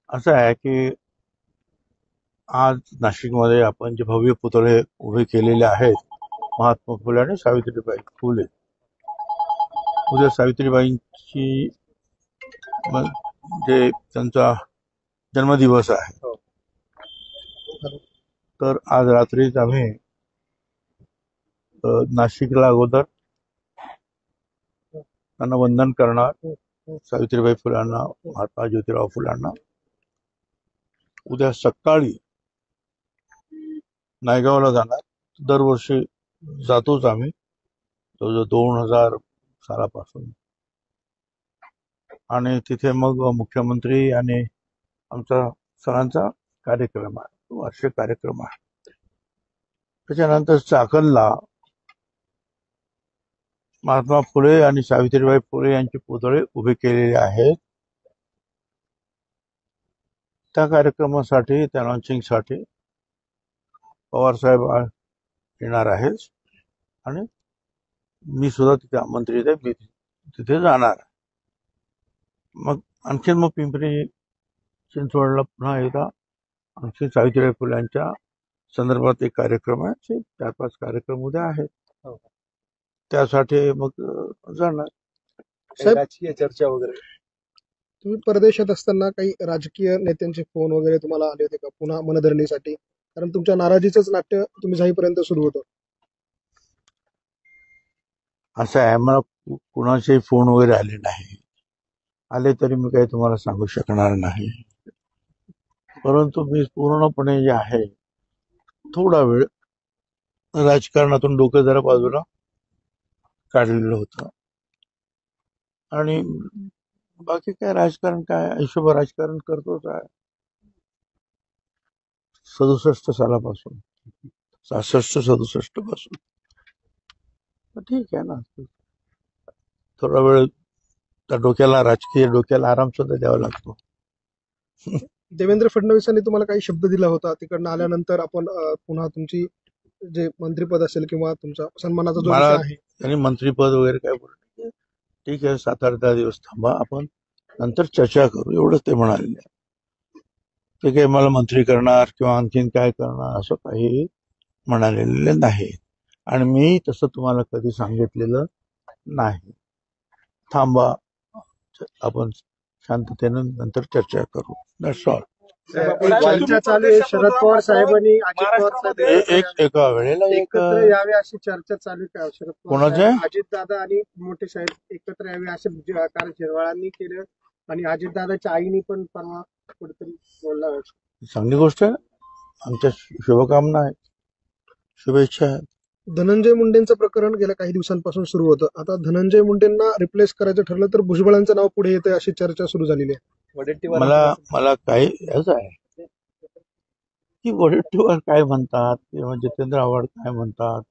असं आहे की आज नाशिकमध्ये आपण जे भव्य पुतळे उभे केलेले आहेत महात्मा फुले आणि सावित्रीबाई फुले. उद्या सावित्रीबाईंची जे त्यांचा जन्मदिवस आहे, तर आज रात्रीच आम्ही नाशिकला अगोदर त्यांना वंदन करणार, सावित्रीबाई फुलांना, महात्मा ज्योतिराव फुलांना. उद्या सकाळी नायगावला जाणार. दरवर्षी जातोच आम्ही, जवळजवळ 2000 सालापासून. आणि तिथे मग मुख्यमंत्री आणि आमचा सरांचा कार्यक्रम आहे, वार्षिक कार्यक्रम आहे. त्याच्यानंतर चाकणला महात्मा फुले आणि सावित्रीबाई फुले यांचे पुतळे उभे केलेले आहेत. त्या कार्यक्रमासाठी, त्या लॉन्चिंगसाठी पवार साहेब येणार आहेत आणि मी सुद्धा तिथे आमंत्रित आहे. मी तिथे जाणार. मग आणखीन मग पिंपरी चिंचवडला पुन्हा एकदा आणखी सावित्रीबाई फुल्यांच्या संदर्भात एक कार्यक्रम आहे. 4-5 कार्यक्रम उद्या आहेत. त्यासाठी मग जाणार. राजकीय चर्चा वगैरे तुम्ही परदेशात असताना काही राजकीय नेत्यांचे फोन वगैरे तुम्हाला आले होते का पुन्हा मनधरणीसाठी? कारण तुमच्या नाराजीचंच नाट्य तुम्ही जाईपर्यंत सुरू होतं. असं आहे, मला कुणाचे फोन वगैरे आले नाही. आले तरी मी काही तुम्हाला सांगू शकणार नाही. परंतु मी पूर्णपणे जे आहे थोडा वेळ राजकारणातून डोकं जरा बाजूला काढलेलं होतं. आणि बाकी काय राजकारण, काय आयुष्यभर राजकारण करतोच आहे. 67 सालापासून, 66-67 पासून. ठीक आहे ना. थोडा वेळ त्या डोक्याला, राजकीय डोक्याला आराम सुद्धा द्यावा लागतो. देवेंद्र फडणवीसांनी तुम्हाला काही शब्द दिला होता, तिकडनं आल्यानंतर आपण पुन्हा तुमची जे मंत्रीपद असेल किंवा तुमचा सन्मानाचा जो विषय आहे. त्यांनी मंत्रीपद वगैरे काय बोलले, ठीक आहे 7-8 दिवस थांबा, आपण नंतर चर्चा करू, एवढंच ते म्हणाले. ते काही मला मंत्री करणार किंवा आणखीन काय करणार असं काही म्हणालेले नाही. आणि मी तसं तुम्हाला कधी सांगितलेलं नाही. थांबा, आपण शांततेने नंतर चर्चा करू. That's all. चर्चा चालू आहे. शरद पवार साहेबांनी अजित पवार साहेब एका वेळेला एकत्र यावे अशी चर्चा चालू आहे. शरद कोणाचे? अजित दादा आणि मोठे साहेब एकत्र यावे असे कारण शिरवाळांनी केलं आणि अजित दादाच्या आईनी पण परवा कुठेतरी बोलला. चांगली गोष्ट आहे. आमच्या शुभकामना आहेत, शुभेच्छा आहेत. धनंजय मुंडेंचं प्रकरण गेल्या काही दिवसांपासून सुरू होतं. आता धनंजय मुंडेंना रिप्लेस करायचं ठरलं तर भुजबळांचं नाव पुढे येतंय अशी चर्चा सुरू झालेली आहे. मला काही असं आहे की वडेट्टीवार काय म्हणतात किंवा जितेंद्र आव्हाड काय म्हणतात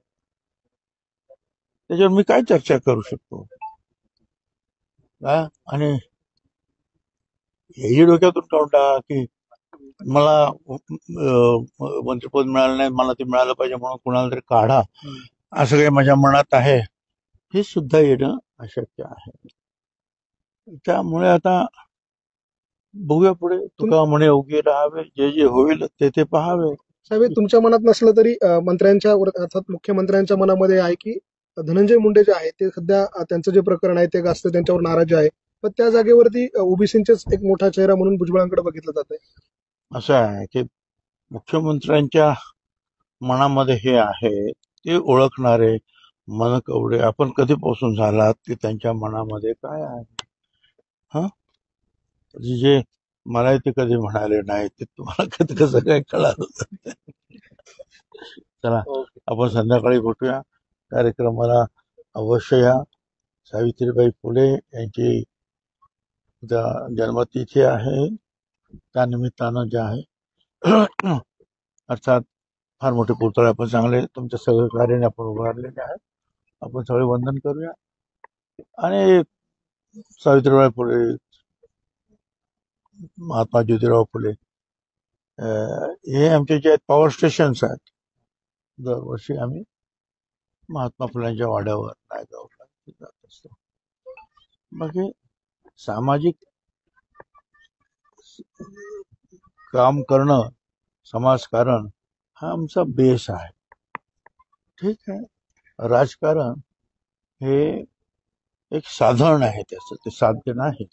त्याच्यावर मी काय चर्चा करू शकतो आणि हेही डोक्यातून काढता की मला मंत्रिपद मिळालं नाही, मला ते मिळालं पाहिजे म्हणून कुणाला तरी काढा, असं काही माझ्या मनात आहे, हे सुद्धा येणं अशक्य आहे. त्यामुळे आता बघूया पुढे. तुका म्हणे अवघे राहावे, जे जे होईल ते ते पाहावे. साहेब, तुमच्या मनात नसलं तरी मंत्र्यांच्या अर्थात मुख्यमंत्र्यांच्या मनामध्ये आहे की धनंजय मुंडे जे आहे ते सध्या त्यांचं जे प्रकरण आहे ते गाजतं, त्यांच्यावर नाराजी आहे. पण त्या जागेवरती ओबीसींचेच एक मोठा चेहरा म्हणून भुजबळांकडे बघितलं जात आहे. असं आहे की मुख्यमंत्र्यांच्या मनामध्ये हे आहे ते ओळखणारे मनकवडे आपण कधीपासून झालात की त्यांच्या मनामध्ये काय आहे. जे मला ते कधी म्हणाले नाही ते तुम्हाला कधी कसं काय कळालं. चला, आपण संध्याकाळी भेटूया. कार्यक्रमाला अवश्य या. सावित्रीबाई फुले यांची जन्मतिथी आहे, त्यानिमित्तानं जे आहे अर्थात फार मोठे पुतळे आपण चांगले तुमच्या सहकार्याने आपण उभारलेले आहेत. आपण सगळे वंदन करूया. आणि सावित्रीबाई फुले, महात्मा ज्योतिराव फुले हे आमचे जे पॉवर स्टेशन्स आहेत, दरवर्षी आम्ही महात्मा फुल्यांच्या वाड्यावर नायगावला जात असतो. मग हे काम करणं, समाजकारण हा आमचा बेस आहे. ठीक आहे, राजकारण हे एक साधन आहे, त्याचं ते साध्य नाही.